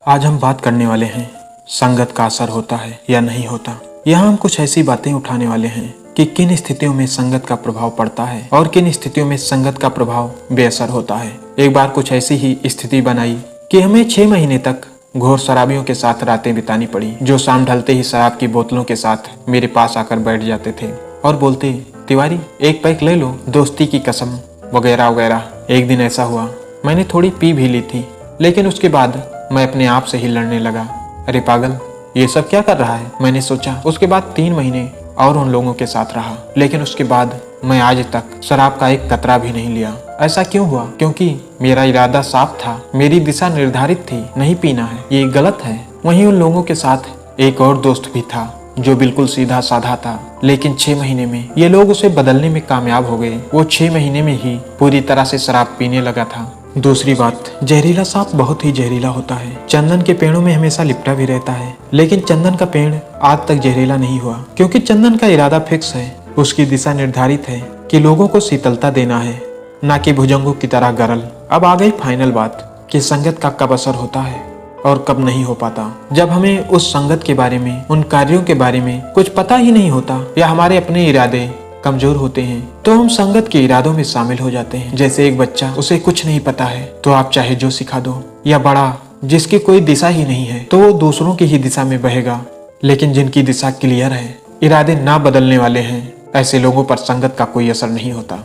आज हम बात करने वाले हैं संगत का असर होता है या नहीं होता। यहाँ हम कुछ ऐसी बातें उठाने वाले हैं कि किन स्थितियों में संगत का प्रभाव पड़ता है और किन स्थितियों में संगत का प्रभाव बेअसर होता है। एक बार कुछ ऐसी ही स्थिति बनाई कि हमें 6 महीने तक घोर शराबियों के साथ रातें बितानी पड़ी, जो शाम ढलते ही शराब की बोतलों के साथ मेरे पास आकर बैठ जाते थे और बोलते, तिवारी एक पैक ले लो, दोस्ती की कसम, वगैरह वगैरह। एक दिन ऐसा हुआ, मैंने थोड़ी पी भी ली थी, लेकिन उसके बाद मैं अपने आप से ही लड़ने लगा। अरे पागल, ये सब क्या कर रहा है, मैंने सोचा। उसके बाद 3 महीने और उन लोगों के साथ रहा, लेकिन उसके बाद मैं आज तक शराब का एक कतरा भी नहीं लिया। ऐसा क्यों हुआ? क्योंकि मेरा इरादा साफ था, मेरी दिशा निर्धारित थी, नहीं पीना है, ये गलत है। वहीं उन लोगों के साथ एक और दोस्त भी था जो बिल्कुल सीधा साधा था, लेकिन 6 महीने में ये लोग उसे बदलने में कामयाब हो गए। वो 6 महीने में ही पूरी तरह से शराब पीने लगा था। दूसरी बात, जहरीला सांप बहुत ही जहरीला होता है। चंदन के पेड़ों में हमेशा लिपटा भी रहता है, लेकिन चंदन का पेड़ आज तक जहरीला नहीं हुआ, क्योंकि चंदन का इरादा फिक्स है। उसकी दिशा निर्धारित है कि लोगों को शीतलता देना है, ना कि भुजंगों की तरह गरल। अब आ गई फाइनल बात कि संगत का कब असर होता है और कब नहीं हो पाता। जब हमें उस संगत के बारे में, उन कार्यों के बारे में कुछ पता ही नहीं होता या हमारे अपने इरादे कमजोर होते हैं, तो हम संगत के इरादों में शामिल हो जाते हैं। जैसे एक बच्चा, उसे कुछ नहीं पता है तो आप चाहे जो सिखा दो, या बड़ा जिसकी कोई दिशा ही नहीं है तो वो दूसरों की ही दिशा में बहेगा। लेकिन जिनकी दिशा क्लियर है, इरादे ना बदलने वाले हैं, ऐसे लोगों पर संगत का कोई असर नहीं होता।